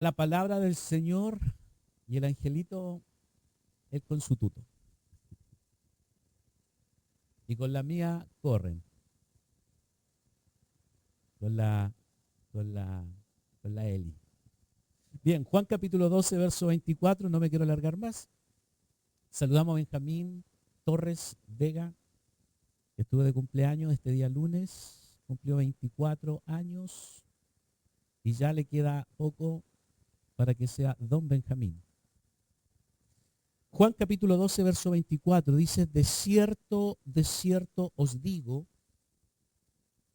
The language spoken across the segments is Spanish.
la palabra del Señor y el angelito, él con su tuto. Y con la mía corren. Con la, con la, con la Eli. Bien, Juan capítulo 12, verso 24, no me quiero alargar más. Saludamos a Benjamín Torres Vega, que estuvo de cumpleaños este día lunes, cumplió 24 años y ya le queda poco para que sea don Benjamín. Juan capítulo 12, verso 24 dice, de cierto os digo,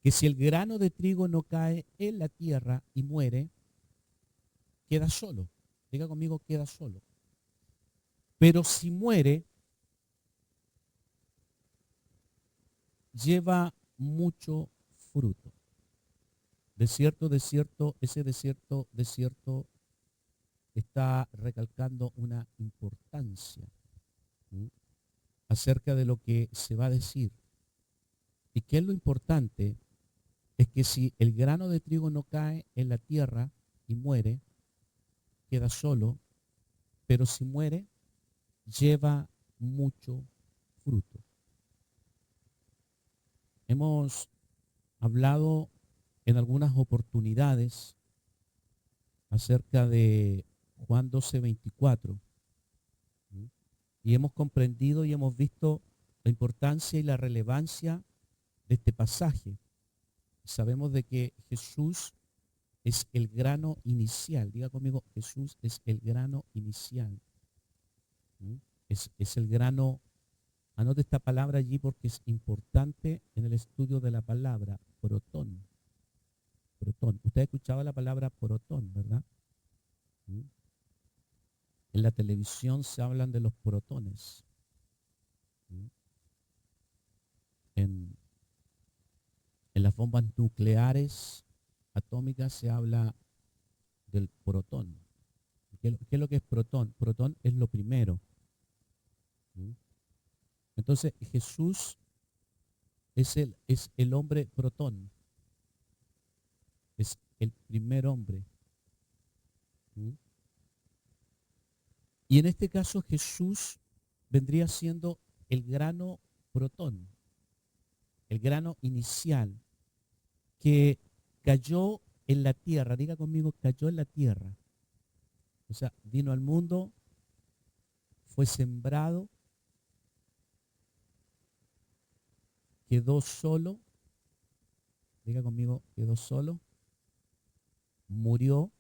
que si el grano de trigo no cae en la tierra y muere, queda solo. Diga conmigo, queda solo. Pero si muere, lleva mucho fruto. De cierto, está recalcando una importancia, ¿sí?, acerca de lo que se va a decir. ¿Y qué es lo importante? Es que si el grano de trigo no cae en la tierra y muere, queda solo, pero si muere, lleva mucho fruto. Hemos hablado en algunas oportunidades acerca de Juan 12:24, ¿sí?, y hemos comprendido y hemos visto la importancia y la relevancia de este pasaje. Sabemos de que Jesús es el grano inicial. Diga conmigo, Jesús es el grano inicial. ¿Sí? Es el grano. Anote esta palabra allí porque es importante en el estudio de la palabra, protón. Protón. Usted ha escuchado la palabra protón, ¿verdad? ¿Sí? En la televisión se hablan de los protones. ¿Sí? En, en las bombas nucleares atómicas se habla del protón. ¿Qué es lo que es protón? Protón es lo primero. ¿Sí? Entonces Jesús es el hombre protón. Es el primer hombre. ¿Sí? Y en este caso Jesús vendría siendo el grano protón, el grano inicial que cayó en la tierra. Diga conmigo, cayó en la tierra. O sea, vino al mundo, fue sembrado, quedó solo. Diga conmigo, quedó solo, murió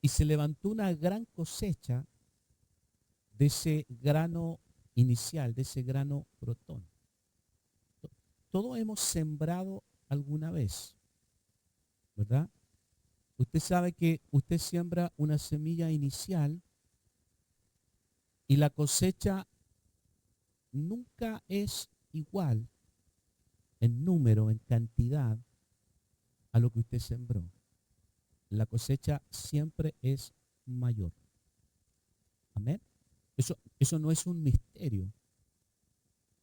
y se levantó una gran cosecha de ese grano inicial, de ese grano protón. Todos hemos sembrado alguna vez, ¿verdad? Usted sabe que usted siembra una semilla inicial y la cosecha nunca es igual en número, en cantidad, a lo que usted sembró. La cosecha siempre es mayor. Amén. Eso no es un misterio.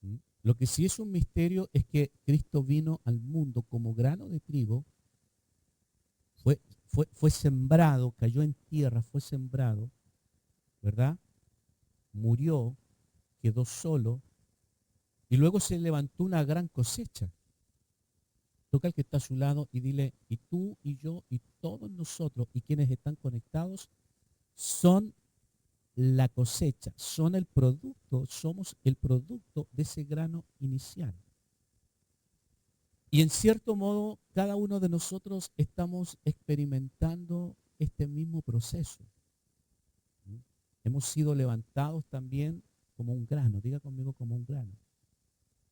¿Sí? Lo que sí es un misterio es que Cristo vino al mundo como grano de trigo, fue sembrado, cayó en tierra, fue sembrado, ¿verdad? Murió, quedó solo, y luego se levantó una gran cosecha. Toca al que está a su lado y dile, y tú y yo y todos nosotros y quienes están conectados son la cosecha, son el producto, somos el producto de ese grano inicial. Y en cierto modo, cada uno de nosotros estamos experimentando este mismo proceso. ¿Sí? Hemos sido levantados también como un grano, diga conmigo como un grano.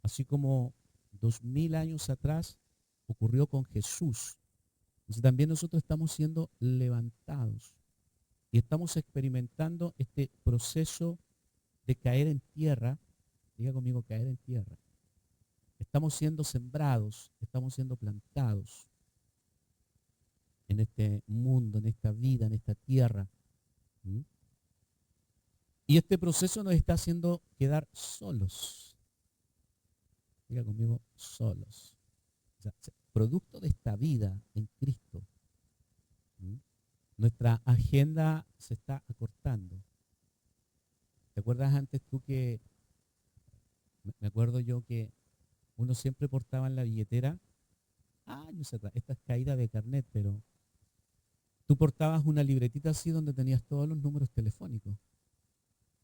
Así como 2000 años atrás ocurrió con Jesús. Entonces también nosotros estamos siendo levantados y estamos experimentando este proceso de caer en tierra. Diga conmigo, caer en tierra. Estamos siendo sembrados, estamos siendo plantados en este mundo, en esta vida, en esta tierra. ¿Mm? Y este proceso nos está haciendo quedar solos. Diga conmigo, solos. O sea, producto de esta vida en Cristo, ¿m? Nuestra agenda se está acortando. ¿Te acuerdas antes tú que, me acuerdo yo que uno siempre portaba en la billetera, años atrás, esta es caída de carnet, pero tú portabas una libretita así donde tenías todos los números telefónicos,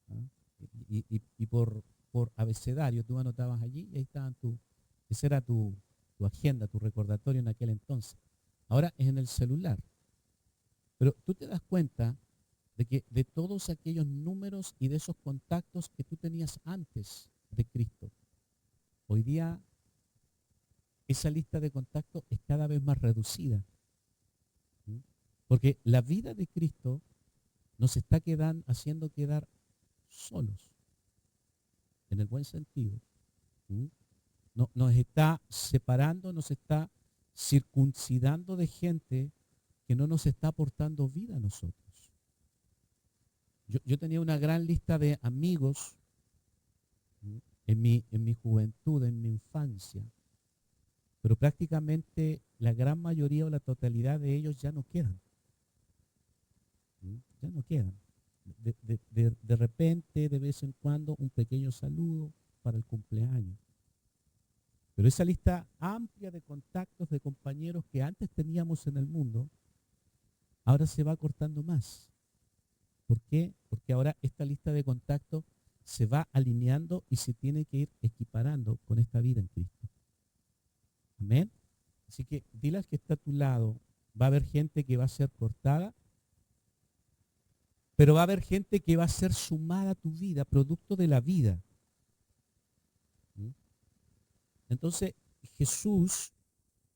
¿ah? Y por abecedario tú anotabas allí y ahí estaban esa era tu agenda, tu recordatorio en aquel entonces. Ahora es en el celular. Pero tú te das cuenta de que de todos aquellos números y de esos contactos que tú tenías antes de Cristo, hoy día esa lista de contactos es cada vez más reducida. ¿Mm? Porque la vida de Cristo nos está haciendo quedar solos, en el buen sentido. ¿Mm? Nos está separando, nos está circuncidando de gente que no nos está aportando vida a nosotros. Yo tenía una gran lista de amigos, ¿sí?, en mi juventud, en mi infancia, pero prácticamente la gran mayoría o la totalidad de ellos ya no quedan. ¿Sí? Ya no quedan. De repente, de vez en cuando, un pequeño saludo para el cumpleaños. Pero esa lista amplia de contactos de compañeros que antes teníamos en el mundo, ahora se va cortando más. ¿Por qué? Porque ahora esta lista de contactos se va alineando y se tiene que ir equiparando con esta vida en Cristo. Amén. Así que dile al que está a tu lado, va a haber gente que va a ser cortada, pero va a haber gente que va a ser sumada a tu vida, producto de la vida. ¿Mm? Entonces, Jesús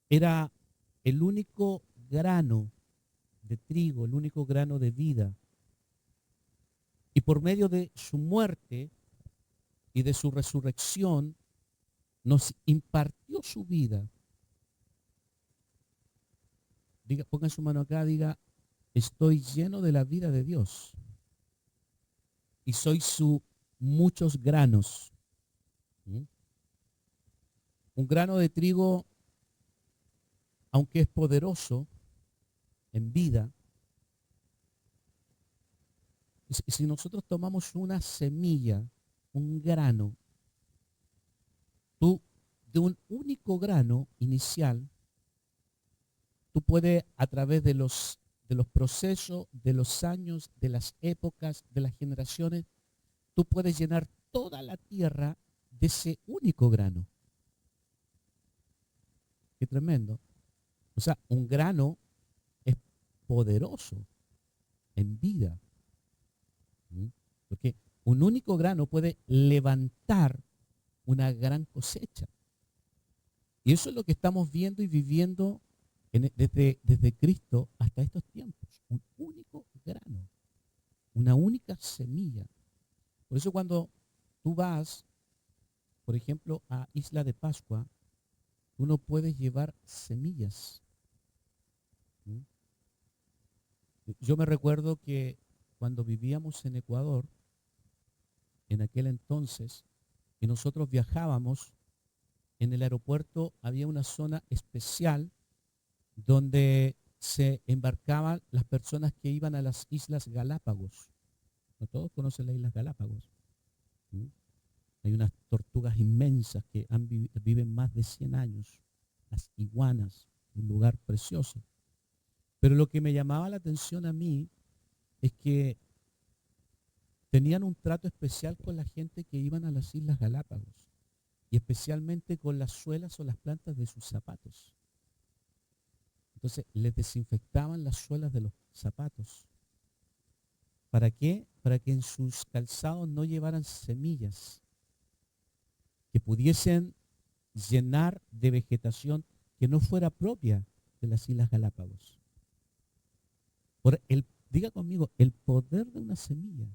era el único grano de trigo, el único grano de vida. Y por medio de su muerte y de su resurrección, nos impartió su vida. Diga, ponga su mano acá, diga, estoy lleno de la vida de Dios. Y soy su muchos granos. ¿Mm? Un grano de trigo, aunque es poderoso en vida, si nosotros tomamos una semilla, un grano, tú de un único grano inicial, tú puedes a través de los procesos, de los años, de las épocas, de las generaciones, tú puedes llenar toda la tierra de ese único grano. Qué tremendo. O sea, un grano es poderoso en vida. ¿Mm? Porque un único grano puede levantar una gran cosecha. Y eso es lo que estamos viendo y viviendo desde Cristo hasta estos tiempos. Un único grano, una única semilla. Por eso cuando tú vas, por ejemplo, a Isla de Pascua, tú no puedes llevar semillas. ¿Mm? Yo me recuerdo que cuando vivíamos en Ecuador, en aquel entonces, y nosotros viajábamos, en el aeropuerto había una zona especial donde se embarcaban las personas que iban a las Islas Galápagos. No todos conocen las Islas Galápagos. ¿Mm? Hay unas tortugas inmensas que viven más de 100 años, las iguanas, un lugar precioso. Pero lo que me llamaba la atención a mí es que tenían un trato especial con la gente que iban a las Islas Galápagos, y especialmente con las suelas o las plantas de sus zapatos. Entonces les desinfectaban las suelas de los zapatos. ¿Para qué? Para que en sus calzados no llevaran semillas que pudiesen llenar de vegetación que no fuera propia de las Islas Galápagos. Diga conmigo, el poder de una semilla.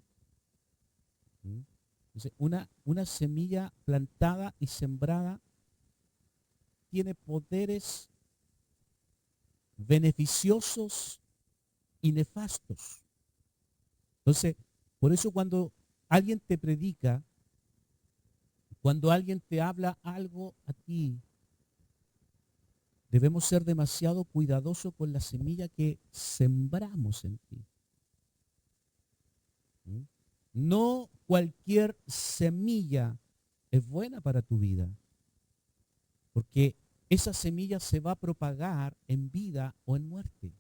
¿Mm? Entonces, una semilla plantada y sembrada tiene poderes beneficiosos y nefastos. Entonces, por eso cuando alguien te predica, cuando alguien te habla algo a ti, debemos ser demasiado cuidadosos con la semilla que sembramos en ti. ¿Mm? No cualquier semilla es buena para tu vida, porque esa semilla se va a propagar en vida o en muerte.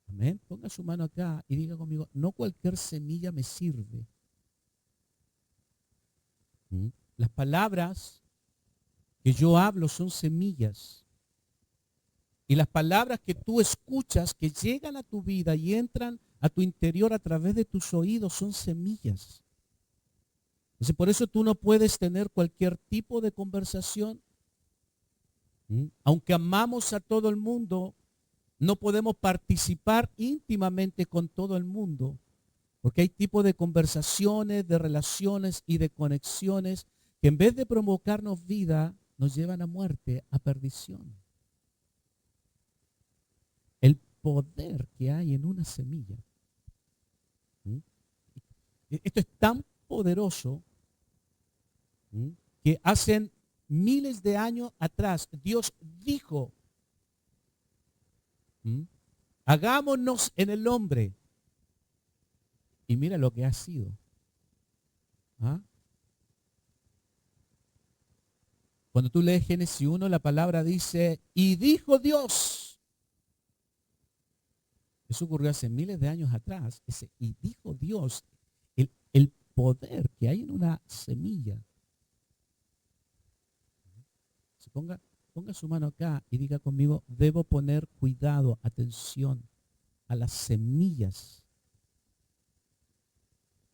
Amén. Ponga su mano acá y diga conmigo, no cualquier semilla me sirve. ¿Mm? Las palabras que yo hablo son semillas. Y las palabras que tú escuchas, que llegan a tu vida y entran a tu interior a través de tus oídos, son semillas. Entonces, por eso tú no puedes tener cualquier tipo de conversación. Aunque amamos a todo el mundo, no podemos participar íntimamente con todo el mundo, porque hay tipos de conversaciones, de relaciones y de conexiones que en vez de provocarnos vida, nos llevan a muerte, a perdición. El poder que hay en una semilla. Esto es tan poderoso que hace miles de años atrás Dios dijo, hagámonos en el hombre. Y mira lo que ha sido. ¿Ah? Cuando tú lees Génesis 1, la palabra dice, y dijo Dios. Eso ocurrió hace miles de años atrás. Y dijo Dios, el poder que hay en una semilla. Ponga su mano acá y diga conmigo, debo poner cuidado, atención a las semillas.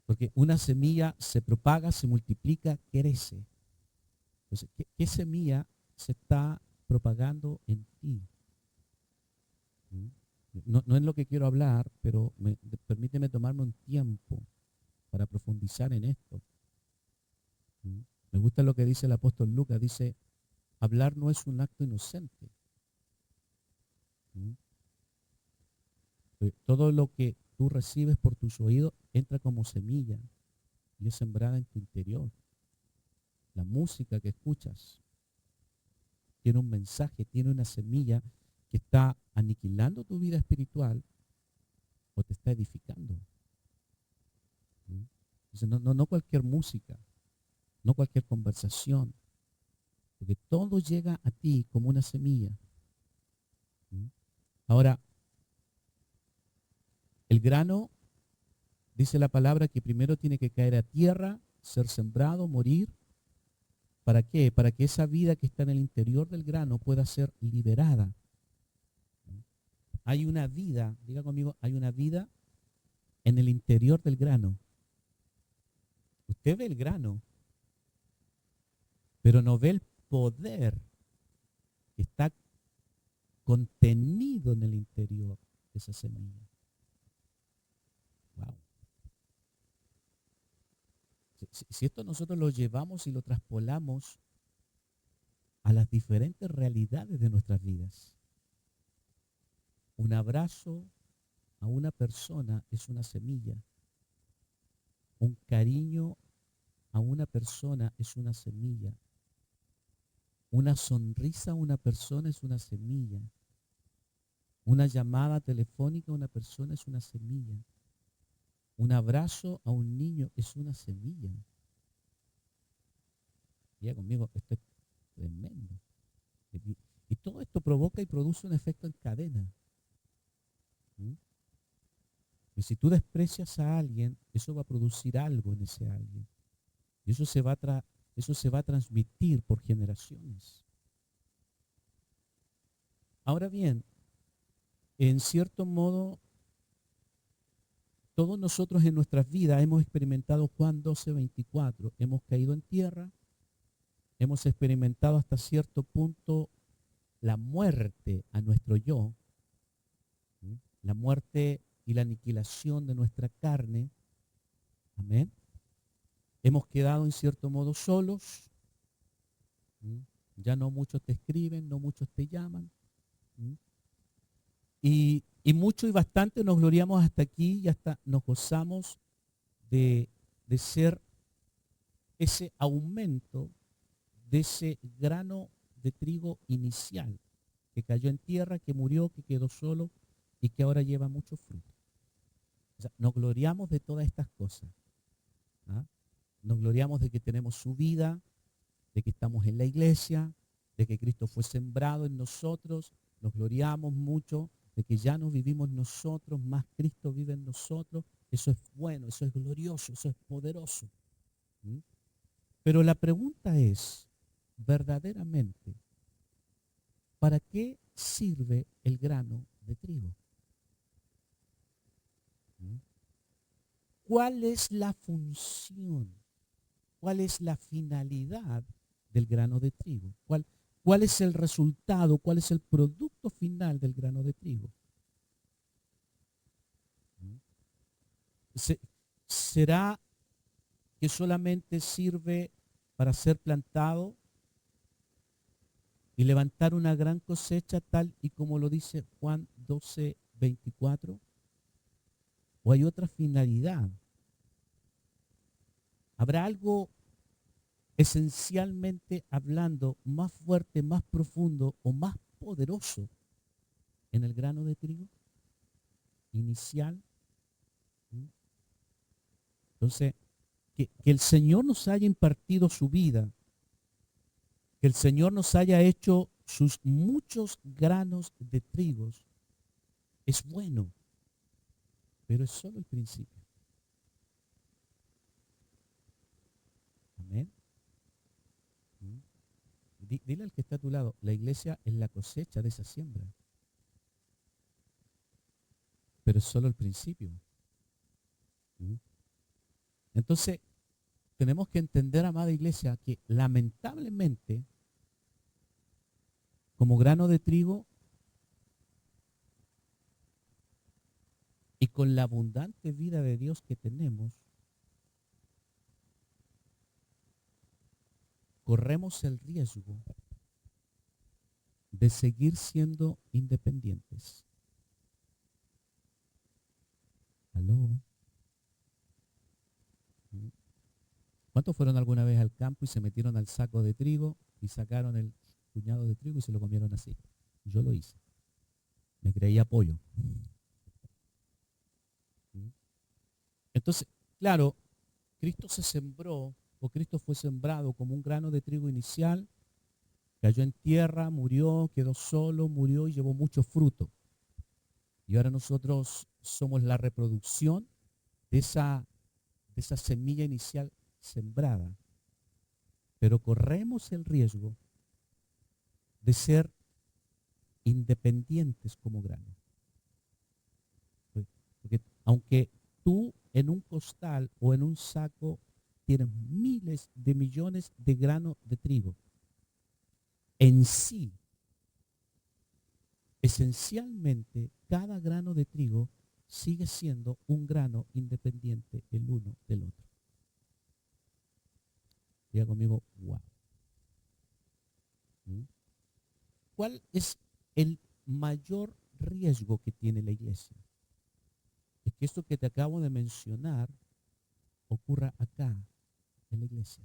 Porque una semilla se propaga, se multiplica, crece. Entonces, ¿qué semilla se está propagando en ti? No es lo que quiero hablar, pero permíteme tomarme un tiempo para profundizar en esto. Me gusta lo que dice el apóstol Lucas, dice, hablar no es un acto inocente. Todo lo que tú recibes por tus oídos entra como semilla y es sembrada en tu interior. La música que escuchas tiene un mensaje, tiene una semilla que está aniquilando tu vida espiritual o te está edificando. Entonces, no cualquier música, no cualquier conversación, porque todo llega a ti como una semilla. Ahora, el grano, dice la palabra que primero tiene que caer a tierra, ser sembrado, morir. ¿Para qué? Para que esa vida que está en el interior del grano pueda ser liberada. Hay una vida, diga conmigo, hay una vida en el interior del grano. Usted ve el grano, pero no ve el poder que está contenido en el interior de esa semilla. Wow. Si esto nosotros lo llevamos y lo traspolamos a las diferentes realidades de nuestras vidas. Un abrazo a una persona es una semilla. Un cariño a una persona es una semilla. Una sonrisa a una persona es una semilla. Una llamada telefónica a una persona es una semilla. Un abrazo a un niño es una semilla. Ya conmigo, esto es tremendo. Y todo esto provoca y produce un efecto en cadena. Y si tú desprecias a alguien, eso va a producir algo en ese alguien. Y eso se va a transmitir por generaciones. Ahora bien, en cierto modo, todos nosotros en nuestras vidas hemos experimentado Juan 12:24. Hemos caído en tierra, hemos experimentado hasta cierto punto la muerte a nuestro yo, la muerte y la aniquilación de nuestra carne. Amén. Hemos quedado en cierto modo solos. Ya no muchos te escriben, no muchos te llaman. Y mucho y bastante nos gloriamos hasta aquí y hasta nos gozamos de ser ese aumento de ese grano de trigo inicial, que cayó en tierra, que murió, que quedó solo y que ahora lleva mucho fruto. O sea, nos gloriamos de todas estas cosas. ¿Ah? Nos gloriamos de que tenemos su vida, de que estamos en la iglesia, de que Cristo fue sembrado en nosotros. Nos gloriamos mucho de que ya no vivimos nosotros, más Cristo vive en nosotros. Eso es bueno, eso es glorioso, eso es poderoso. ¿Mm? Pero la pregunta es, verdaderamente, ¿para qué sirve el grano de trigo? ¿Mm? ¿Cuál es la función? ¿Cuál es la finalidad del grano de trigo? ¿Cuál es el resultado? ¿Cuál es el producto final del grano de trigo? ¿Mm? ¿Será que solamente sirve para ser plantado y levantar una gran cosecha tal y como lo dice Juan 12:24? ¿O hay otra finalidad? ¿Habrá algo esencialmente hablando más fuerte, más profundo o más poderoso en el grano de trigo inicial? ¿Mm? Entonces, que el Señor nos haya impartido su vida, que el Señor nos haya hecho sus muchos granos de trigos, es bueno, pero es solo el principio. Amén. ¿Mm? Dile al que está a tu lado, la iglesia es la cosecha de esa siembra, pero es solo el principio. ¿Mm? Entonces, tenemos que entender, amada iglesia, que lamentablemente, como grano de trigo y con la abundante vida de Dios que tenemos, corremos el riesgo de seguir siendo independientes. ¿Aló? ¿Mm? ¿Cuántos fueron alguna vez al campo y se metieron al saco de trigo y sacaron el puñado de trigo y se lo comieron así? Yo lo hice. Me creía pollo. ¿Mm? Entonces, claro, Cristo se sembró o Cristo fue sembrado como un grano de trigo inicial, cayó en tierra, murió, quedó solo, murió y llevó mucho fruto. Y ahora nosotros somos la reproducción de esa semilla inicial sembrada. Pero corremos el riesgo de ser independientes como grano. Porque aunque tú en un costal o en un saco tienes miles de millones de granos de trigo, en sí, esencialmente, cada grano de trigo sigue siendo un grano independiente el uno del otro. Diga conmigo, wow. ¿Mm? ¿Cuál es el mayor riesgo que tiene la iglesia? Es que esto que te acabo de mencionar ocurra acá, en la iglesia.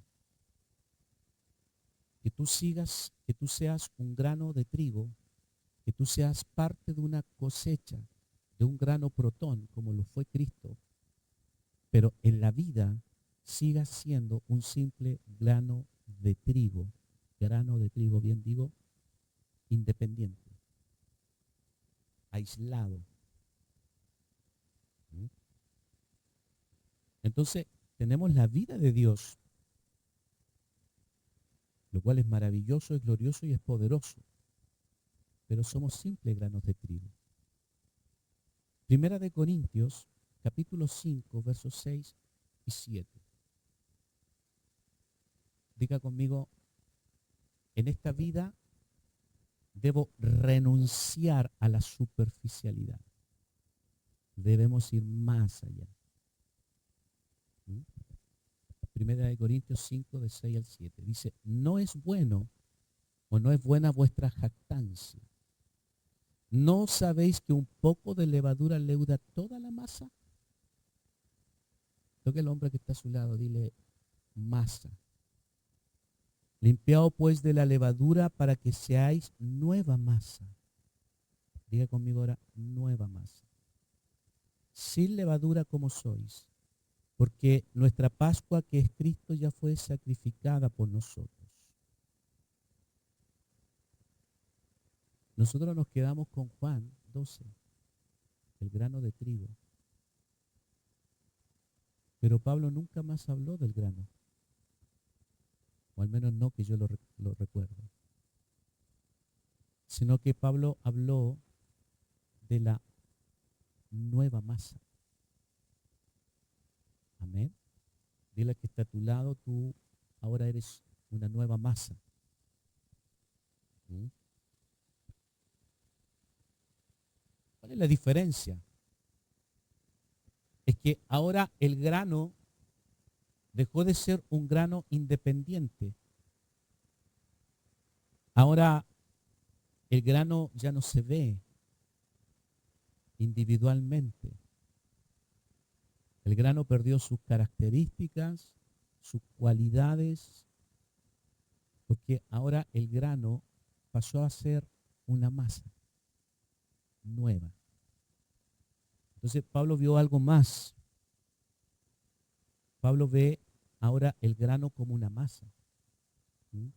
Que tú seas un grano de trigo, que tú seas parte de una cosecha, de un grano protón, como lo fue Cristo, pero en la vida sigas siendo un simple grano de trigo, bien digo, independiente, aislado. ¿Mm? Entonces, tenemos la vida de Dios, lo cual es maravilloso, es glorioso y es poderoso, pero somos simples granos de trigo. Primera de Corintios, capítulo 5, versos 6 y 7. Diga conmigo, en esta vida debo renunciar a la superficialidad. Debemos ir más allá. ¿Mm? Primera de Corintios 5, de 6 al 7. Dice, no es bueno o no es buena vuestra jactancia. ¿No sabéis que un poco de levadura leuda toda la masa? Toque el hombre que está a su lado, dile masa. Limpiado pues de la levadura para que seáis nueva masa. Diga conmigo ahora, nueva masa. Sin levadura como sois, porque nuestra Pascua, que es Cristo, ya fue sacrificada por nosotros. Nosotros nos quedamos con Juan 12, el grano de trigo. Pero Pablo nunca más habló del grano, o al menos no que yo lo recuerdo, sino que Pablo habló de la nueva masa. Amén. Dile que está a tu lado, tú ahora eres una nueva masa. ¿Mm? ¿Cuál es la diferencia? Es que ahora el grano dejó de ser un grano independiente. Ahora el grano ya no se ve individualmente. El grano perdió sus características, sus cualidades, porque ahora el grano pasó a ser una masa nueva. Entonces Pablo vio algo más. Pablo ve ahora el grano como una masa. ¿Mm?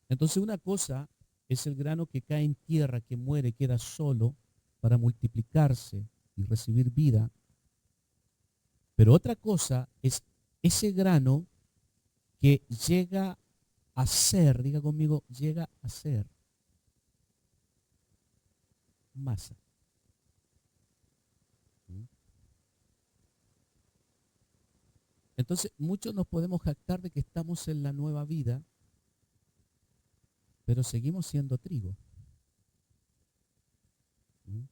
Entonces una cosa es el grano que cae en tierra, que muere, queda solo para multiplicarse y recibir vida. Pero otra cosa es ese grano que llega a ser, diga conmigo, llega a ser masa. ¿Mm? Entonces muchos nos podemos jactar de que estamos en la nueva vida, pero seguimos siendo trigo. ¿Mm?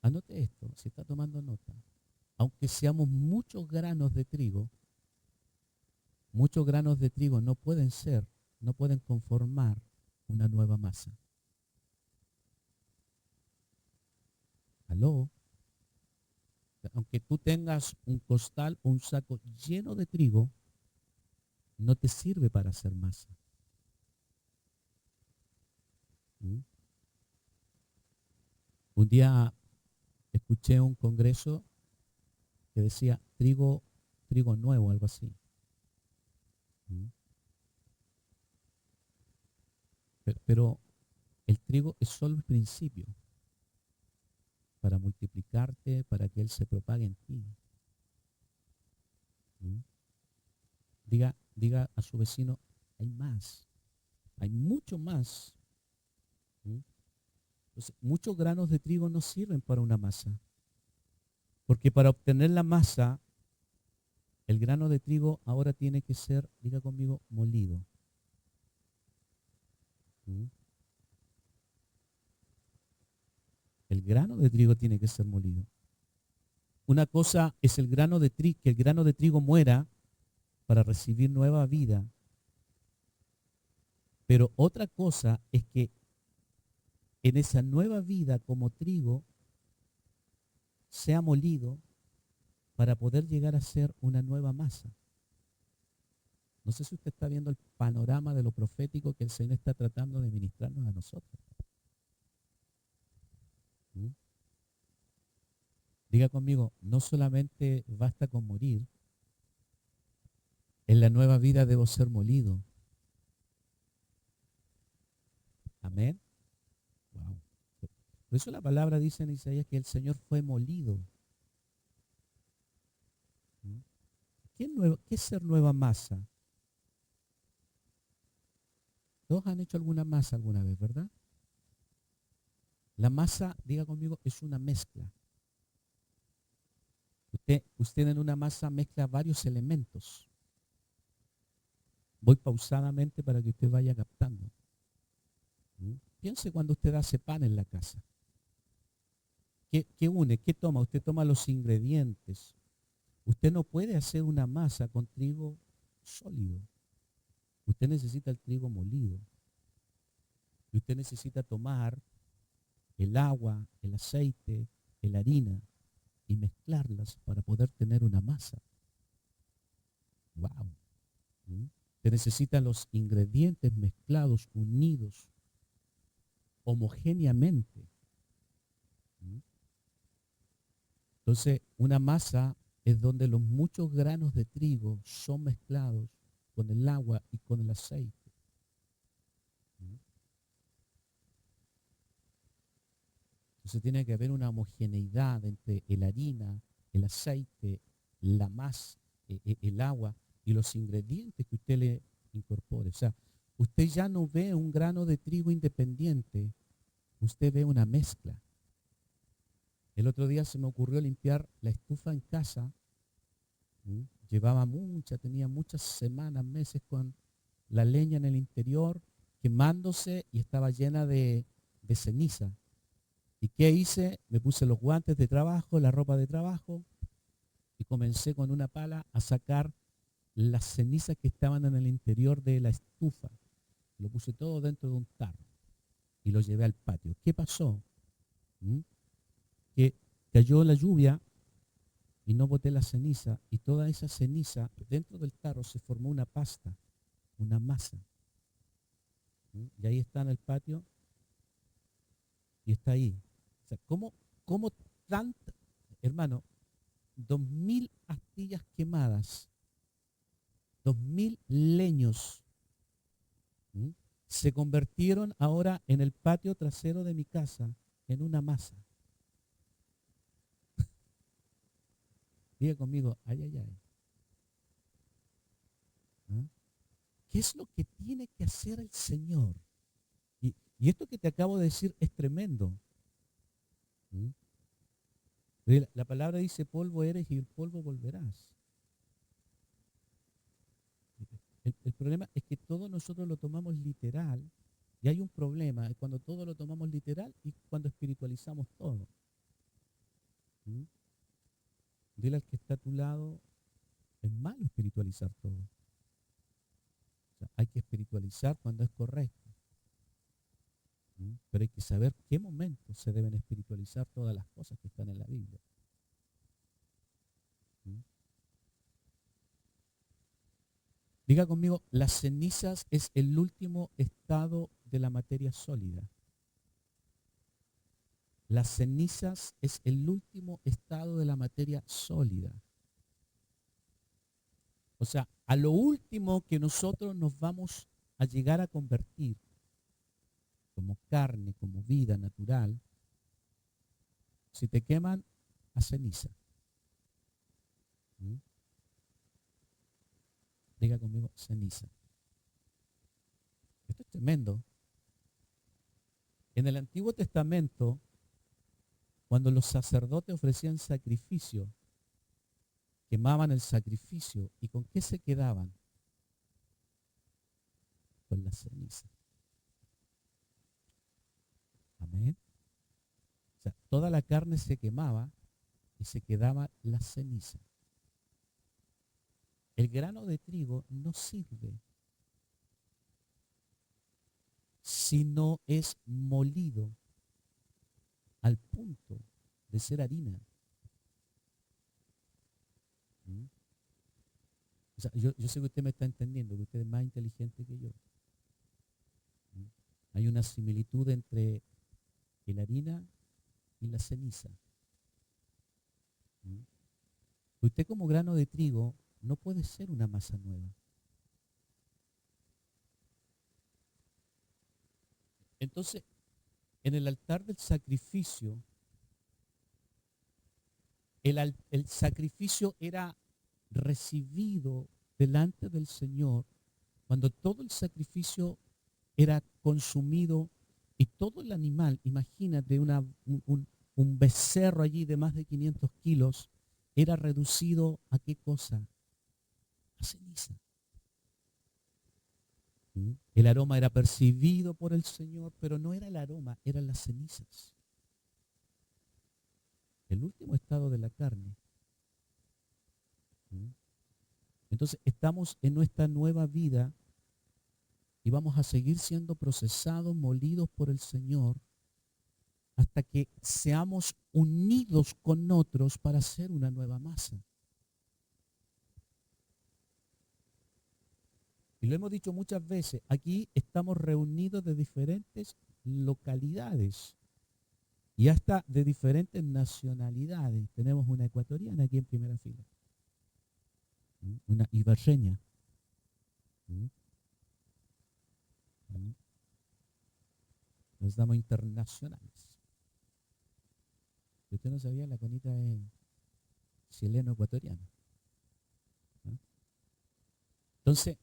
Anote esto, si está tomando nota. Aunque seamos muchos granos de trigo no pueden ser, no pueden conformar una nueva masa. ¿Aló? Aunque tú tengas un costal o un saco lleno de trigo, no te sirve para hacer masa. ¿Mm? Un día escuché un congreso que decía trigo nuevo, algo así. ¿Mm? Pero el trigo es solo el principio para multiplicarte, para que Él se propague en ti. ¿Mm? Diga a su vecino, hay más, hay mucho más. ¿Mm? Entonces, muchos granos de trigo no sirven para una masa, porque para obtener la masa, el grano de trigo ahora tiene que ser, diga conmigo, molido. ¿Mm? El grano de trigo tiene que ser molido. Una cosa es el grano de trigo, que el grano de trigo muera para recibir nueva vida. Pero otra cosa es que en esa nueva vida como trigo sea molido para poder llegar a ser una nueva masa. No sé si usted está viendo el panorama de lo profético que el Señor está tratando de ministrarnos a nosotros. ¿Mm? Diga conmigo, no solamente basta con morir, en la nueva vida debo ser molido. Amén. Wow. Por eso la palabra dice en Isaías que el Señor fue molido. ¿Mm? ¿Qué es ser nueva masa? Todos han hecho alguna masa alguna vez, ¿verdad? La masa, diga conmigo, es una mezcla. Usted en una masa mezcla varios elementos. Voy pausadamente para que usted vaya captando. ¿Mm? Piense cuando usted hace pan en la casa. ¿Qué une? ¿Qué toma? Usted toma los ingredientes. Usted no puede hacer una masa con trigo sólido. Usted necesita el trigo molido. Y usted necesita tomar el agua, el aceite, la harina y mezclarlas para poder tener una masa. Wow. Se necesitan los ingredientes mezclados, unidos, homogéneamente. Entonces, una masa es donde los muchos granos de trigo son mezclados con el agua y con el aceite. Entonces tiene que haber una homogeneidad entre la harina, el aceite, la masa, el agua y los ingredientes que usted le incorpore. O sea, usted ya no ve un grano de trigo independiente, usted ve una mezcla. El otro día se me ocurrió limpiar la estufa en casa. Tenía muchas semanas, meses con la leña en el interior, quemándose y estaba llena de ceniza. ¿Y qué hice? Me puse los guantes de trabajo, la ropa de trabajo y comencé con una pala a sacar las cenizas que estaban en el interior de la estufa. Lo puse todo dentro de un tarro y lo llevé al patio. ¿Qué pasó? Que cayó la lluvia y no boté la ceniza, y toda esa ceniza dentro del tarro se formó una pasta, una masa. Y ahí está en el patio y está ahí. O sea, ¿cómo tanta, hermano, 2000 astillas quemadas, 2000 leños, se convirtieron ahora en el patio trasero de mi casa en una masa? Diga conmigo, ay, ay, ay. ¿Qué es lo que tiene que hacer el Señor? Y esto que te acabo de decir es tremendo. La palabra dice, polvo eres y el polvo volverás. El problema es que todo nosotros lo tomamos literal, y hay un problema cuando todo lo tomamos literal y cuando espiritualizamos todo. Dile al que está a tu lado, es malo espiritualizar todo. O sea, hay que espiritualizar cuando es correcto. Pero hay que saber qué momentos se deben espiritualizar todas las cosas que están en la Biblia. Diga conmigo, las cenizas es el último estado de la materia sólida. Las cenizas es el último estado de la materia sólida. O sea, a lo último que nosotros nos vamos a llegar a convertir como carne, como vida natural, si te queman, a ceniza. Diga conmigo, ceniza. Esto es tremendo. En el Antiguo Testamento, cuando los sacerdotes ofrecían sacrificio, quemaban el sacrificio, ¿y con qué se quedaban? Con la ceniza. Amén. O sea, toda la carne se quemaba y se quedaba la ceniza. El grano de trigo no sirve si no es molido al punto de ser harina. O sea, yo sé que usted me está entendiendo, que usted es más inteligente que yo. Hay una similitud entre la harina y la ceniza. Usted como grano de trigo no puede ser una masa nueva. Entonces, en el altar del sacrificio, el sacrificio era recibido delante del Señor cuando todo el sacrificio era consumido y todo el animal, imagínate un becerro allí de más de 500 kilos, era reducido a qué cosa? A ceniza. El aroma era percibido por el Señor, pero no era el aroma, eran las cenizas. El último estado de la carne. Entonces estamos en nuestra nueva vida y vamos a seguir siendo procesados, molidos por el Señor hasta que seamos unidos con otros para hacer una nueva masa. Y lo hemos dicho muchas veces, aquí estamos reunidos de diferentes localidades y hasta de diferentes nacionalidades. Tenemos una ecuatoriana aquí en primera fila, una ibarreña. Nos damos internacionales. Si usted no sabía, la Conita es chileno-ecuatoriana. Entonces,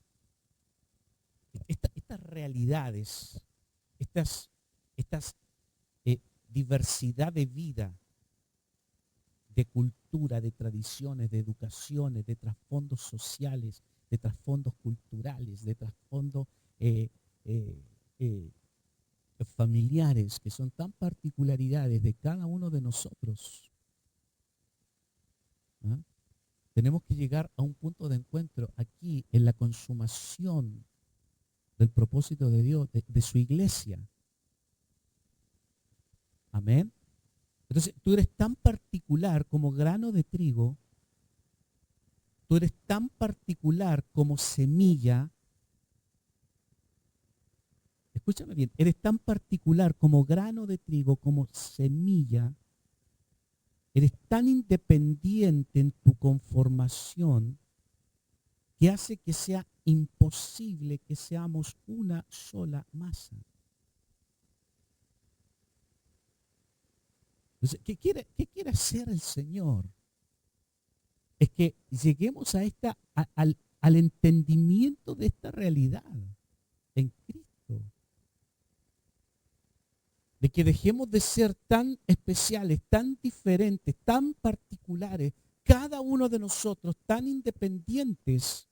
estas realidades, estas diversidad de vida, de cultura, de tradiciones, de educaciones, de trasfondos sociales, de trasfondos culturales, de trasfondos familiares, que son tan particularidades de cada uno de nosotros. ¿Ah? Tenemos que llegar a un punto de encuentro aquí en la consumación del propósito de Dios, de su iglesia. Amén. Entonces, tú eres tan particular como grano de trigo, tú eres tan particular como semilla. Escúchame bien, eres tan particular como grano de trigo, como semilla. Eres tan independiente en tu conformación que hace que sea imposible que seamos una sola masa. Entonces, ¿qué quiere hacer el Señor? Es que lleguemos al entendimiento de esta realidad en Cristo. De que dejemos de ser tan especiales, tan diferentes, tan particulares, cada uno de nosotros tan independientes,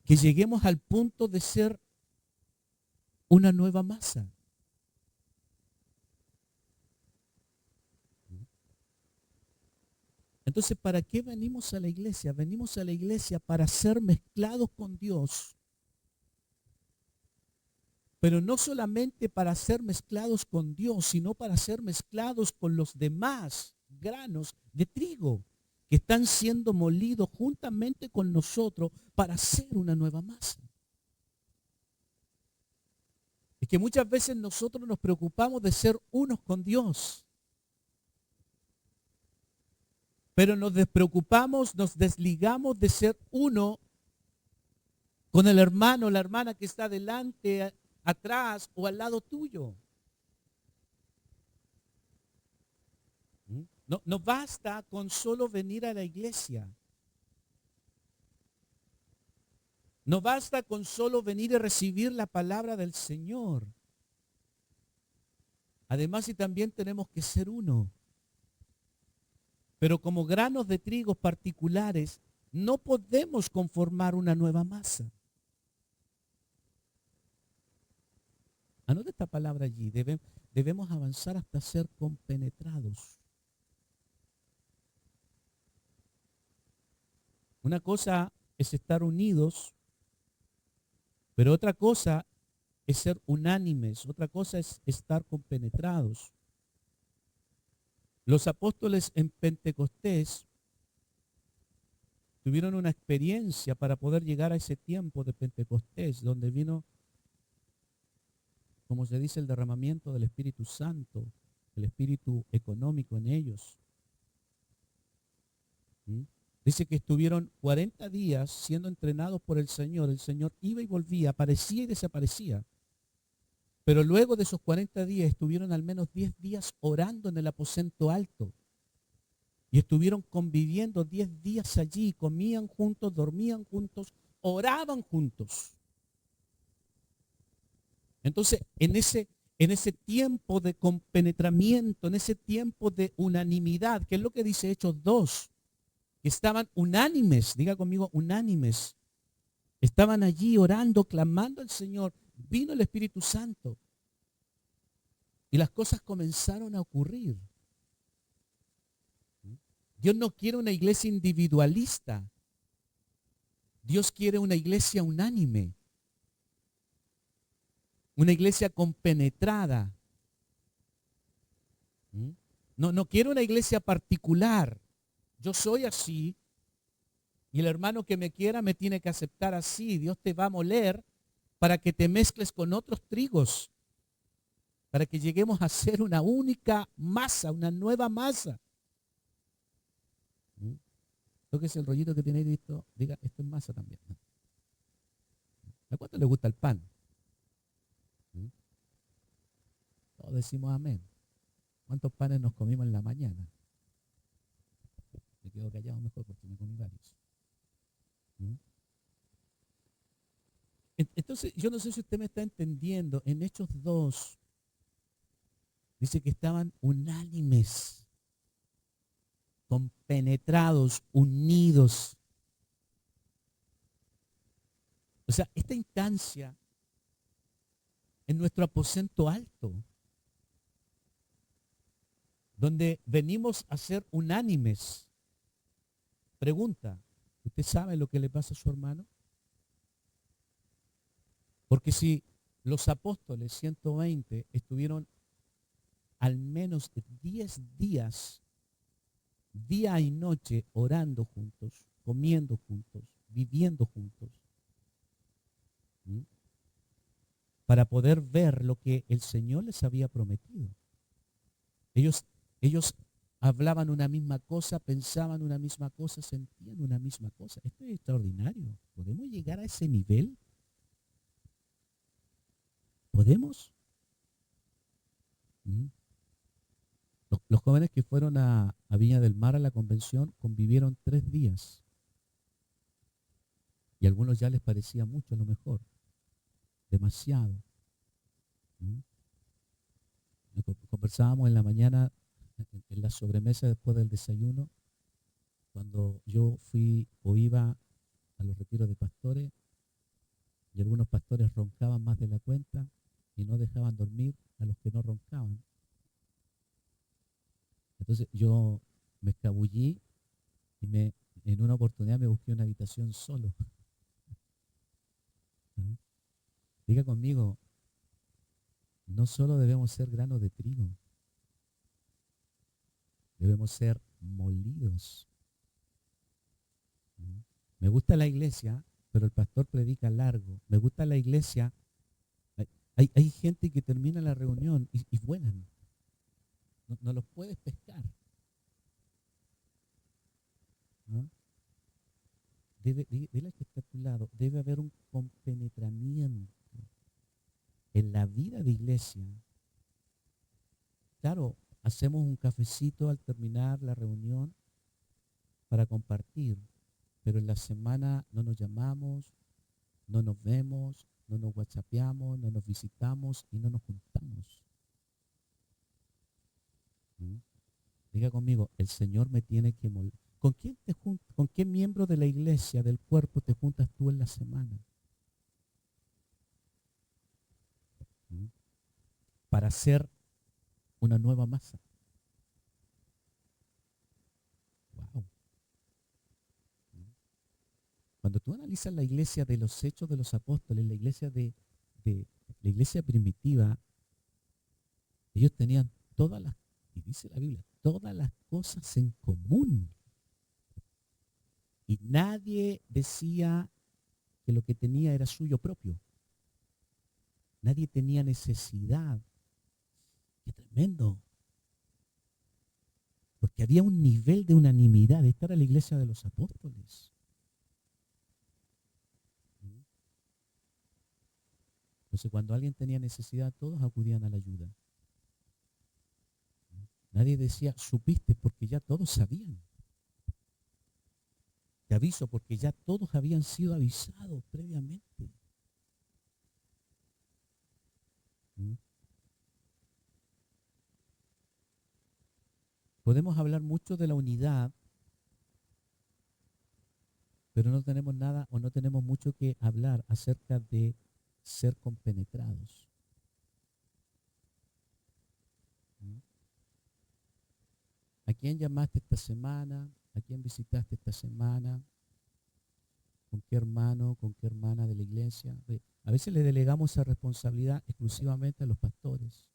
que lleguemos al punto de ser una nueva masa. Entonces, ¿para qué venimos a la iglesia? Venimos a la iglesia para ser mezclados con Dios. Pero no solamente para ser mezclados con Dios, sino para ser mezclados con los demás granos de trigo que están siendo molidos juntamente con nosotros para hacer una nueva masa. Es que muchas veces nosotros nos preocupamos de ser unos con Dios. Pero nos despreocupamos, nos desligamos de ser uno con el hermano o la hermana que está delante, atrás o al lado tuyo. No basta con solo venir a la iglesia. No basta con solo venir a recibir la palabra del Señor. Además, y también tenemos que ser uno. Pero como granos de trigo particulares, no podemos conformar una nueva masa. Anote esta palabra allí. Debemos avanzar hasta ser compenetrados. Una cosa es estar unidos, pero otra cosa es ser unánimes, otra cosa es estar compenetrados. Los apóstoles en Pentecostés tuvieron una experiencia para poder llegar a ese tiempo de Pentecostés, donde vino, como se dice, el derramamiento del Espíritu Santo, el Espíritu económico en ellos. Dice que estuvieron 40 días siendo entrenados por el Señor. El Señor iba y volvía, aparecía y desaparecía. Pero luego de esos 40 días estuvieron al menos 10 días orando en el aposento alto. Y estuvieron conviviendo 10 días allí, comían juntos, dormían juntos, oraban juntos. Entonces, en ese tiempo de compenetramiento, en ese tiempo de unanimidad, que es lo que dice Hechos 2, que estaban unánimes, diga conmigo, unánimes. Estaban allí orando, clamando al Señor. Vino el Espíritu Santo. Y las cosas comenzaron a ocurrir. Dios no quiere una iglesia individualista. Dios quiere una iglesia unánime. Una iglesia compenetrada. No quiere una iglesia particular. Yo soy así. Y el hermano que me quiera me tiene que aceptar así. Dios te va a moler para que te mezcles con otros trigos, para que lleguemos a ser una única masa, una nueva masa. ¿Mm? Tóquese el rollito que tiene ahí listo, diga, esto es masa también. ¿A cuánto le gusta el pan? ¿Mm? Todos decimos amén. ¿Cuántos panes nos comimos en la mañana? Me quedo callado mejor porque me comí varios. ¿Mm? Entonces, yo no sé si usted me está entendiendo. En Hechos 2 dice que estaban unánimes, compenetrados, unidos. O sea, esta instancia en nuestro aposento alto, donde venimos a ser unánimes. Pregunta, ¿usted sabe lo que le pasa a su hermano? Porque si los apóstoles 120 estuvieron al menos 10 días, día y noche, orando juntos, comiendo juntos, viviendo juntos, ¿m? Para poder ver lo que el Señor les había prometido. Ellos hablaban una misma cosa, pensaban una misma cosa, sentían una misma cosa. Esto es extraordinario. ¿Podemos llegar a ese nivel? ¿Podemos? ¿Mm? Los jóvenes que fueron a Viña del Mar a la convención convivieron 3 días. Y a algunos ya les parecía mucho a lo mejor. Demasiado. ¿Mm? Conversábamos en la mañana, en la sobremesa después del desayuno, cuando yo fui o iba a los retiros de pastores y algunos pastores roncaban más de la cuenta y no dejaban dormir a los que no roncaban. Entonces yo me escabullí y en una oportunidad me busqué una habitación solo. ¿Ah? Diga conmigo, no solo debemos ser granos de trigo, debemos ser molidos. ¿Mm? Me gusta la iglesia, pero el pastor predica largo. Me gusta la iglesia. Hay gente que termina la reunión y vuelan. No los puedes pescar. ¿No? Dile al que está a tu lado, debe haber un compenetramiento en la vida de iglesia. Claro, hacemos un cafecito al terminar la reunión para compartir, pero en la semana no nos llamamos, no nos vemos, no nos whatsappeamos, no nos visitamos y no nos juntamos. ¿Mm? Diga conmigo, el Señor me tiene que moldear. ¿Con qué miembro de la iglesia, del cuerpo, te juntas tú en la semana? ¿Mm? Para hacer una nueva masa. Wow. ¿Mm? Cuando tú analizas la iglesia de los Hechos de los Apóstoles, la iglesia de la iglesia primitiva, ellos tenían y dice la Biblia, todas las cosas en común. Y nadie decía que lo que tenía era suyo propio. Nadie tenía necesidad. ¡Qué tremendo! Porque había un nivel de unanimidad. Esta era la iglesia de los apóstoles. Entonces, cuando alguien tenía necesidad, todos acudían a la ayuda. Nadie decía, supiste, porque ya todos sabían. Te aviso, porque ya todos habían sido avisados previamente. ¿Mm? Podemos hablar mucho de la unidad, pero no tenemos nada o no tenemos mucho que hablar acerca de ser compenetrados. ¿Mm? ¿A quién llamaste esta semana? ¿A quién visitaste esta semana? ¿Con qué hermano, con qué hermana de la iglesia? A veces le delegamos esa responsabilidad exclusivamente a los pastores,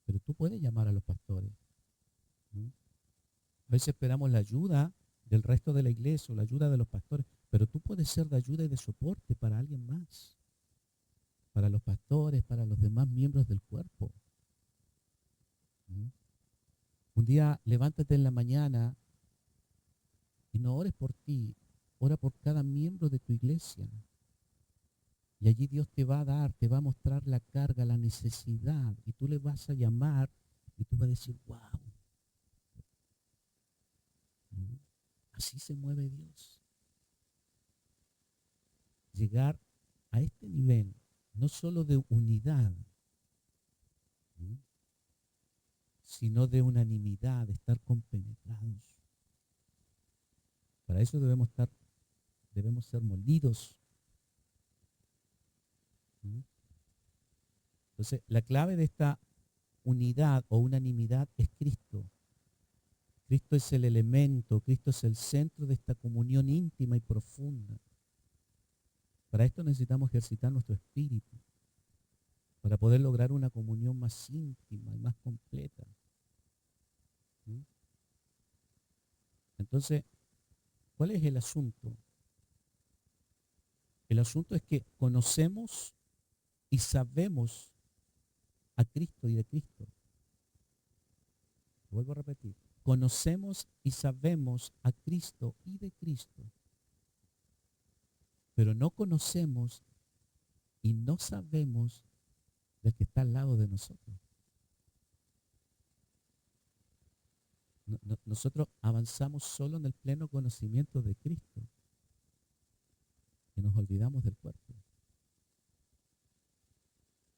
pero tú puedes llamar a los pastores. ¿Mm? A veces esperamos la ayuda del resto de la iglesia o la ayuda de los pastores, pero tú puedes ser de ayuda y de soporte para alguien más, para los pastores, para los demás miembros del cuerpo. ¿Mm? Un día levántate en la mañana y no ores por ti, ora por cada miembro de tu iglesia. Y allí Dios te va a dar, te va a mostrar la carga, la necesidad, y tú le vas a llamar y tú vas a decir, wow, así se mueve Dios. Llegar a este nivel, no solo de unidad, sino de unanimidad, de estar compenetrados. Para eso debemos ser molidos. Entonces, la clave de esta unidad o unanimidad es Cristo. Cristo es el elemento, Cristo es el centro de esta comunión íntima y profunda. Para esto necesitamos ejercitar nuestro espíritu, para poder lograr una comunión más íntima y más completa. Entonces, ¿cuál es el asunto? El asunto es que conocemos y sabemos a Cristo y de Cristo. Vuelvo a repetir. Conocemos y sabemos a Cristo y de Cristo. Pero no conocemos y no sabemos del que está al lado de nosotros. Nosotros avanzamos solo en el pleno conocimiento de Cristo y nos olvidamos del cuerpo.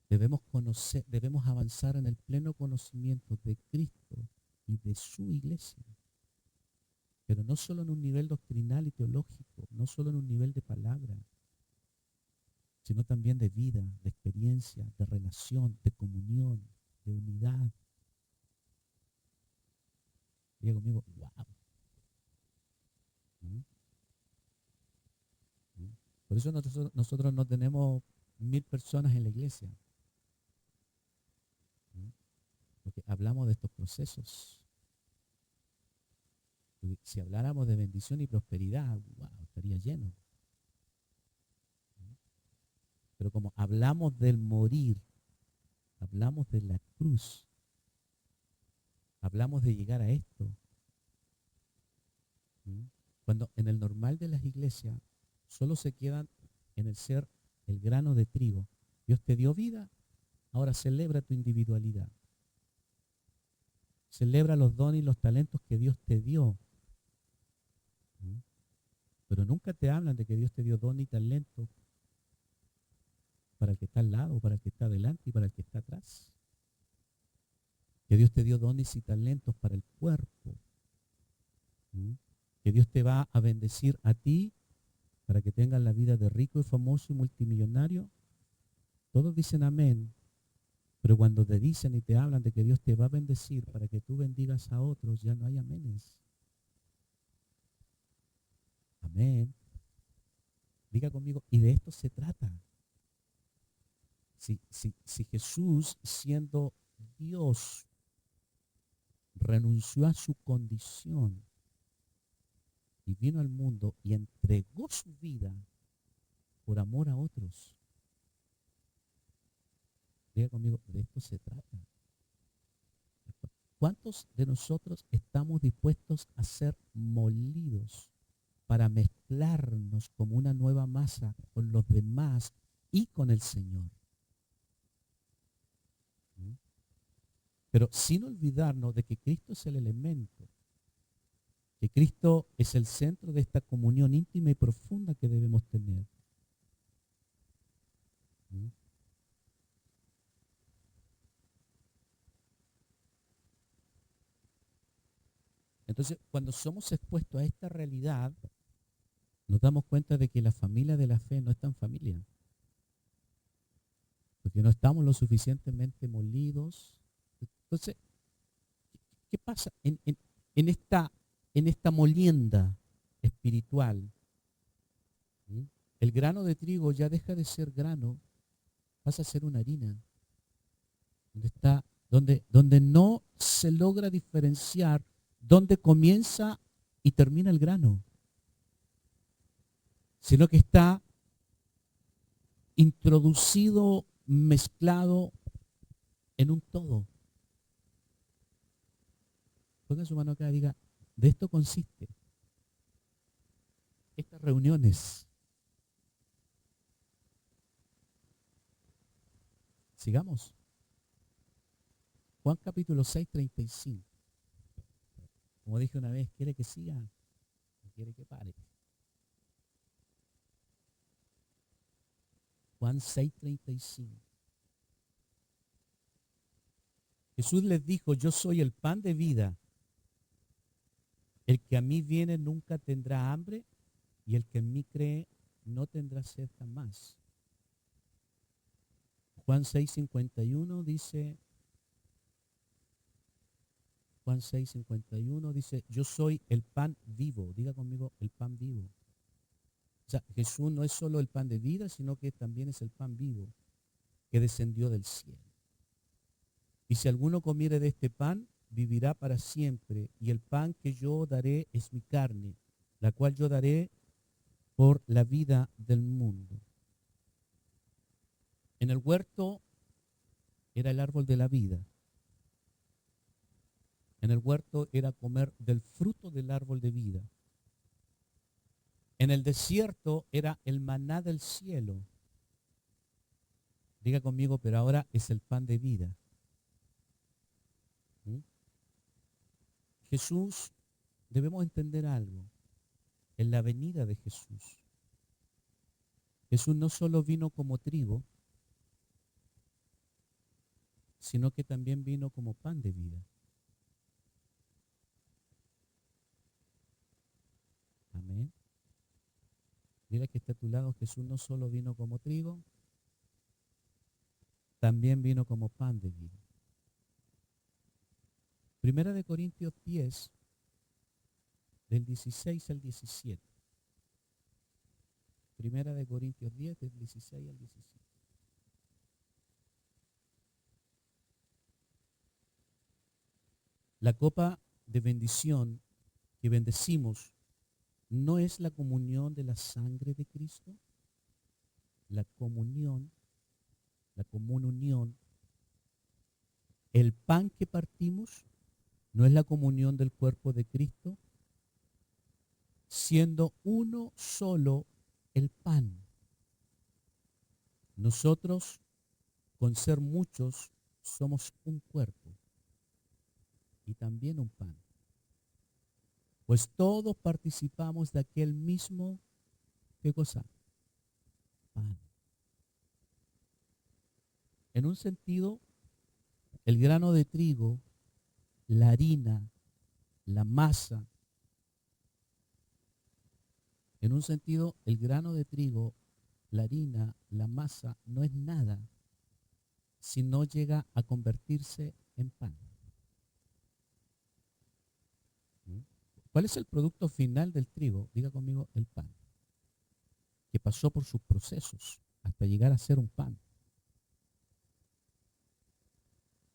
Debemos avanzar en el pleno conocimiento de Cristo y de su iglesia. Pero no solo en un nivel doctrinal y teológico, no solo en un nivel de palabra, sino también de vida, de experiencia, de relación, de comunión, de unidad. Diga conmigo, wow. Por eso nosotros no tenemos 1000 personas en la iglesia. Porque hablamos de estos procesos. Porque si habláramos de bendición y prosperidad, wow, estaría lleno. Pero como hablamos del morir, hablamos de la cruz, hablamos de llegar a esto. Cuando en el normal de las iglesias solo se quedan en el ser el grano de trigo. Dios te dio vida, ahora celebra tu individualidad. Celebra los dones y los talentos que Dios te dio. Pero nunca te hablan de que Dios te dio dones y talentos para el que está al lado, para el que está adelante y para el que está atrás. Que Dios te dio dones y talentos para el cuerpo. Que Dios te va a bendecir a ti para que tengas la vida de rico y famoso y multimillonario. Todos dicen amén, pero cuando te dicen y te hablan de que Dios te va a bendecir para que tú bendigas a otros, ya no hay aménes. Amén. Diga conmigo, y de esto se trata. Si Jesús, siendo Dios, renunció a su condición y vino al mundo y entregó su vida por amor a otros. Diga conmigo, de esto se trata. ¿Cuántos de nosotros estamos dispuestos a ser molidos para mezclarnos como una nueva masa con los demás y con el Señor? Pero sin olvidarnos de que Cristo es el elemento, que Cristo es el centro de esta comunión íntima y profunda que debemos tener. Entonces, cuando somos expuestos a esta realidad, nos damos cuenta de que la familia de la fe no es tan familia. Porque no estamos lo suficientemente molidos. Entonces, ¿qué pasa en esta molienda espiritual? El grano de trigo ya deja de ser grano, pasa a ser una harina. Donde no se logra diferenciar, donde comienza y termina el grano, sino que está introducido, mezclado en un todo. Ponga su mano acá y diga, de esto consiste estas reuniones. Sigamos. Juan capítulo 6, 35. Como dije una vez, ¿quiere que siga o quiere que pare? Juan 6, 35. Jesús les dijo, yo soy el pan de vida. El que a mí viene nunca tendrá hambre y el que en mí cree no tendrá sed jamás. Juan 6, 51 dice, Juan 6, 51 dice, yo soy el pan vivo. Diga conmigo, el pan vivo. O sea, Jesús no es solo el pan de vida, sino que también es el pan vivo que descendió del cielo. Y si alguno comiere de este pan, vivirá para siempre. Y el pan que yo daré es mi carne, la cual yo daré por la vida del mundo. En el huerto era el árbol de la vida. En el huerto era comer del fruto del árbol de vida. En el desierto era el maná del cielo. Diga conmigo, pero ahora es el pan de vida. ¿Mm? Jesús, debemos entender algo. En la venida de Jesús, Jesús no solo vino como trigo, sino que también vino como pan de vida. Amén. Mira que está a tu lado, Jesús no solo vino como trigo, también vino como pan de vida. Primera de Corintios 10, del 16 al 17. Primera de Corintios 10, del 16 al 17. La copa de bendición que bendecimos no es la comunión de la sangre de Cristo. La comunión, la común unión, el pan que partimos no es la comunión del cuerpo de Cristo, siendo uno solo el pan. Nosotros, con ser muchos, somos un cuerpo y también un pan. Pues todos participamos de aquel mismo, ¿qué cosa? Pan. En un sentido, el grano de trigo, la harina, la masa, en un sentido, el grano de trigo, la harina, la masa, no es nada si no llega a convertirse en pan. ¿Mm? ¿Cuál es el producto final del trigo? Diga conmigo, el pan, que pasó por sus procesos hasta llegar a ser un pan.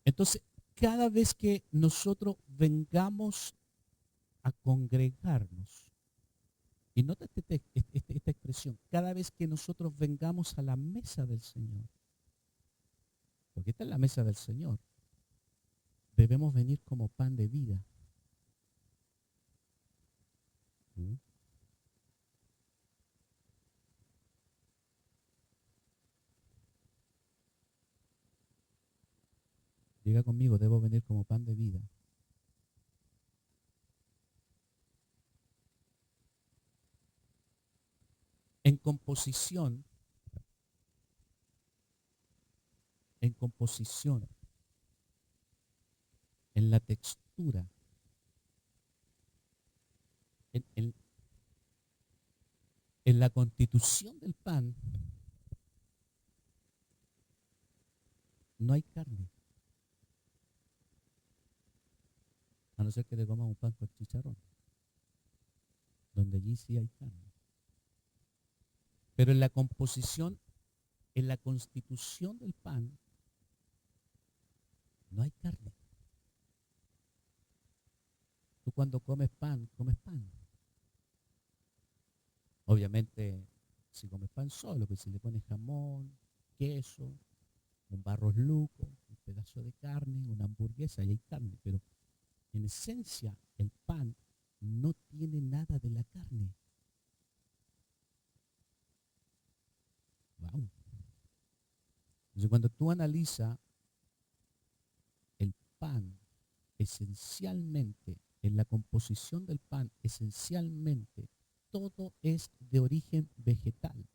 Entonces, cada vez que nosotros vengamos a congregarnos, y nota esta expresión, cada vez que nosotros vengamos a la mesa del Señor, porque esta es la mesa del Señor, debemos venir como pan de vida. ¿Mm? Diga conmigo, debo venir como pan de vida. En composición, en composición, en la textura, en, en- en la constitución del pan, no hay carne. A no ser que te comas un pan con chicharrón, donde allí sí hay carne. Pero en la composición, en la constitución del pan, no hay carne. cuando comes pan, comes pan. Obviamente, si comes pan solo, pues si le pones jamón, queso, un barros luco, un pedazo de carne, una hamburguesa, y hay carne, pero en esencia el pan no tiene nada de la carne. Wow. Entonces, cuando tú analizas el pan, esencialmente, en la composición del pan, esencialmente, todo es de origen vegetal.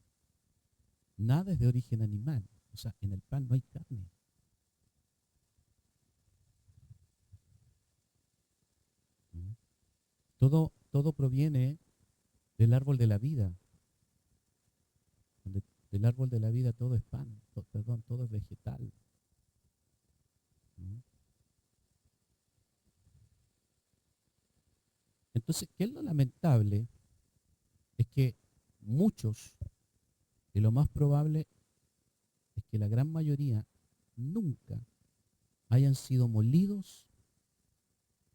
Nada es de origen animal. O sea, en el pan no hay carne. ¿Mm? Todo proviene del árbol de la vida. Del árbol de la vida todo es pan, perdón, todo es vegetal. ¿Mm? Entonces, ¿qué es lo lamentable? Es que muchos, y lo más probable es que la gran mayoría nunca hayan sido molidos,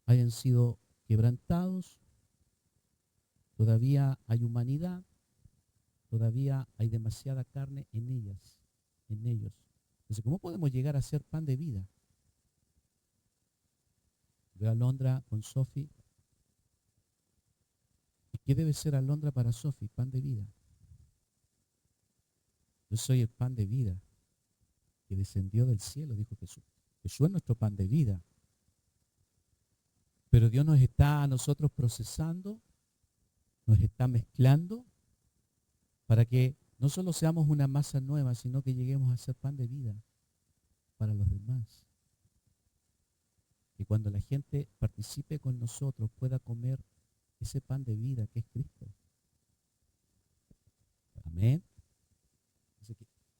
hayan sido quebrantados, todavía hay humanidad, todavía hay demasiada carne en ellas, en ellos. Entonces, ¿cómo podemos llegar a ser pan de vida? Veo a Alondra con Sofi. ¿Y qué debe ser Alondra para Sofi? Pan de vida. Yo soy el pan de vida que descendió del cielo, dijo Jesús. Jesús es nuestro pan de vida. Pero Dios nos está a nosotros procesando, nos está mezclando para que no solo seamos una masa nueva, sino que lleguemos a ser pan de vida para los demás. Que cuando la gente participe con nosotros pueda comer ese pan de vida que es Cristo. Amén.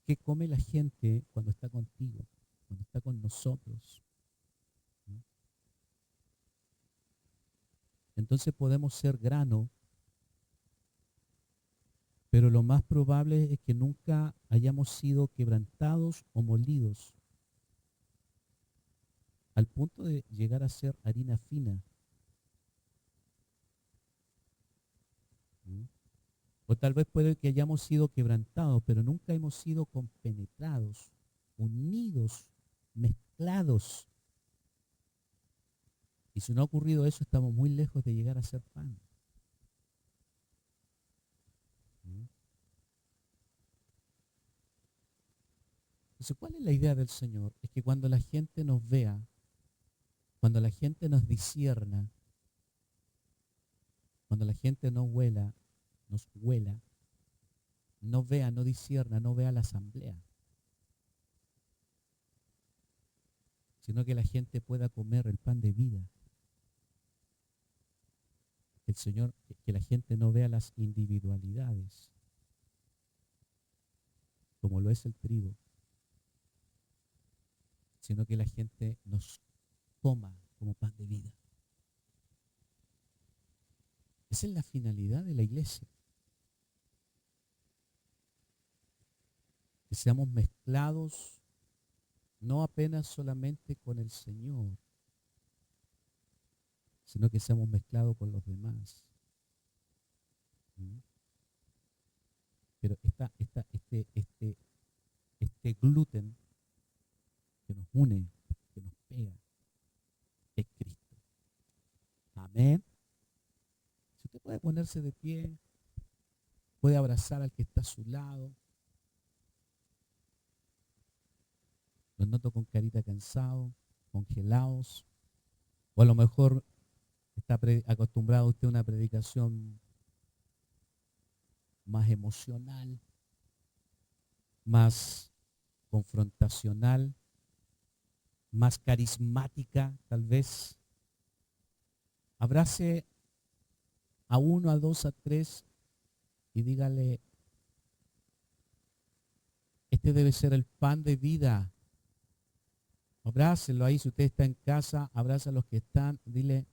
¿Qué come la gente cuando está contigo, cuando está con nosotros? ¿Mm? Entonces podemos ser grano, pero lo más probable es que nunca hayamos sido quebrantados o molidos al punto de llegar a ser harina fina. ¿Mm? O tal vez puede que hayamos sido quebrantados, pero nunca hemos sido compenetrados, unidos, mezclados. Y si no ha ocurrido eso, estamos muy lejos de llegar a ser pan. ¿Mm? Entonces, ¿cuál es la idea del Señor? Es que cuando la gente nos vea, cuando la gente nos discierna, cuando la gente nos huela, no vea, no discierna, no vea la asamblea, sino que la gente pueda comer el pan de vida. Que el Señor, que la gente no vea las individualidades, como lo es el trigo, sino que la gente nos coma como pan de vida. Esa es la finalidad de la iglesia. Que seamos mezclados no apenas solamente con el Señor, sino que seamos mezclados con los demás. ¿Mm? Pero este gluten que nos une, que nos pega, es Cristo. Amén. Si usted puede ponerse de pie, puede abrazar al que está a su lado. Los noto con carita cansado, congelados, o a lo mejor está acostumbrado usted a una predicación más emocional, más confrontacional, más carismática, tal vez. Abrace a uno, a dos, a tres y dígale, este debe ser el pan de vida. Abrácelo ahí, si usted está en casa, abraza a los que están, dile,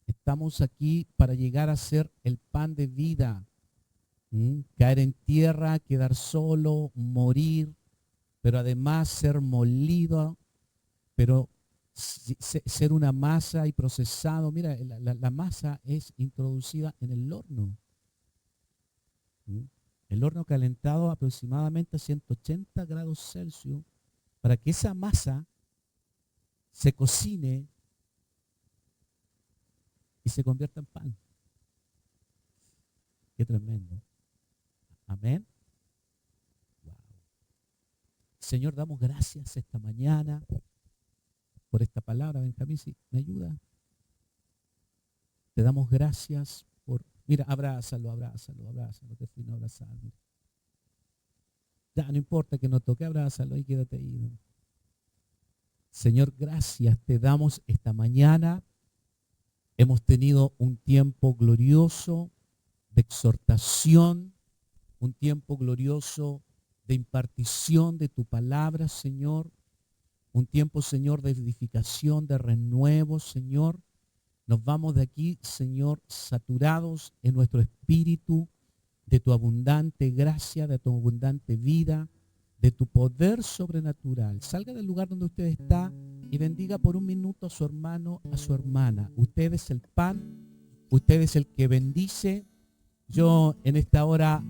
estamos aquí para llegar a ser el pan de vida. Caer en tierra, quedar solo, morir, pero además ser molido, pero ser una masa y procesado. Mira, la masa es introducida en el horno. ¿Mm? El horno calentado aproximadamente a 180 grados Celsius para que esa masa se cocine y se convierta en pan. Qué tremendo. Amén. Wow. Señor, damos gracias esta mañana por esta palabra. Benjamín, si me ayuda. Te damos gracias por... Mira, abrázalo. Te fui a abrazar. Mira. Ya, no importa que no toque, abrázalo y quédate ahí, ¿no? Señor, gracias te damos esta mañana. Hemos tenido un tiempo glorioso de exhortación, un tiempo glorioso de impartición de tu palabra, Señor. Un tiempo, Señor, de edificación, de renuevo, Señor. Nos vamos de aquí, Señor, saturados en nuestro espíritu de tu abundante gracia, de tu abundante vida, de tu poder sobrenatural. Salga del lugar donde usted está y bendiga por un minuto a su hermano, a su hermana. Usted es el pan, usted es el que bendice. Yo en esta hora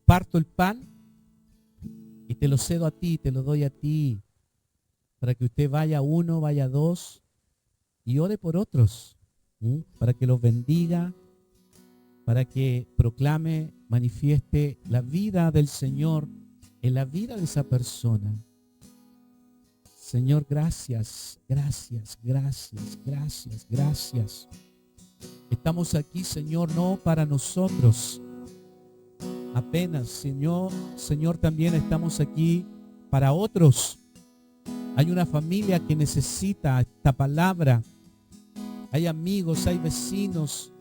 parto el pan y te lo cedo a ti, te lo doy a ti, para que usted vaya uno, vaya dos y ore por otros, para que los bendiga, para que proclame, manifieste la vida del Señor en la vida de esa persona. Señor, gracias. Estamos aquí, Señor, no para nosotros apenas, Señor, también estamos aquí para otros. Hay una familia que necesita esta palabra. Hay amigos, hay vecinos,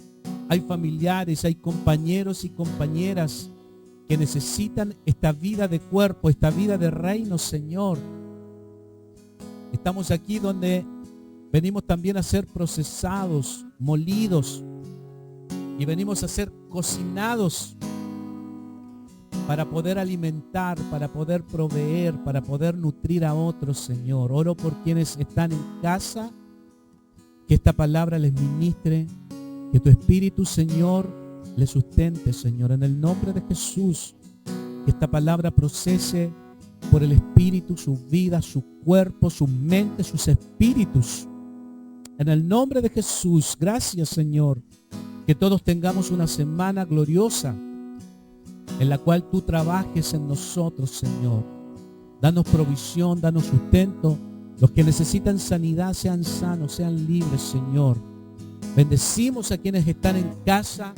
hay familiares, hay compañeros y compañeras que necesitan esta vida de cuerpo, esta vida de reino, Señor. Estamos aquí donde venimos también a ser procesados, molidos, y venimos a ser cocinados para poder alimentar, para poder proveer, para poder nutrir a otros, Señor. Oro por quienes están en casa, que esta palabra les ministre, que tu Espíritu, Señor, les sustente, Señor, en el nombre de Jesús. Que esta palabra procese por el Espíritu, sus vidas, su cuerpo, su mente, sus espíritus. En el nombre de Jesús, gracias, Señor. Que todos tengamos una semana gloriosa en la cual tú trabajes en nosotros, Señor. Danos provisión, danos sustento. Los que necesitan sanidad sean sanos, sean libres, Señor. Bendecimos a quienes están en casa,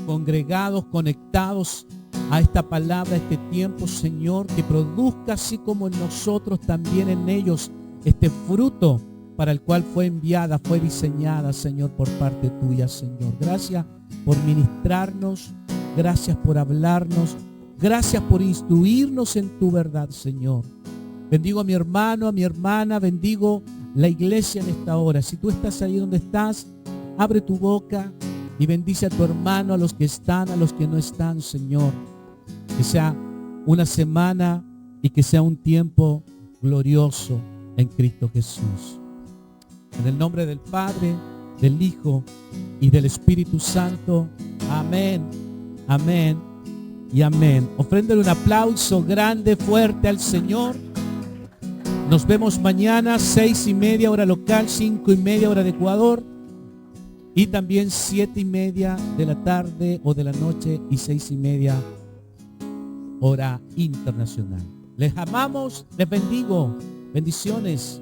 congregados, conectados a esta palabra, a este tiempo, Señor, que produzca así como en nosotros, también en ellos, este fruto para el cual fue enviada, fue diseñada, Señor, por parte tuya, Señor. Gracias por ministrarnos, gracias por hablarnos, gracias por instruirnos en tu verdad, Señor. Bendigo a mi hermano, a mi hermana, bendigo la iglesia en esta hora. Si tú estás ahí donde estás, abre tu boca y bendice a tu hermano, a los que están, a los que no están, Señor. Que sea una semana y que sea un tiempo glorioso en Cristo Jesús. En el nombre del Padre, del Hijo y del Espíritu Santo. Amén, amén y amén. Ofréndele un aplauso grande, fuerte al Señor. Nos vemos mañana, 6:30 hora local, 5:30 hora de Ecuador. Y también 7:30 de la tarde o de la noche y 6:30 hora internacional. Les amamos, les bendigo. Bendiciones.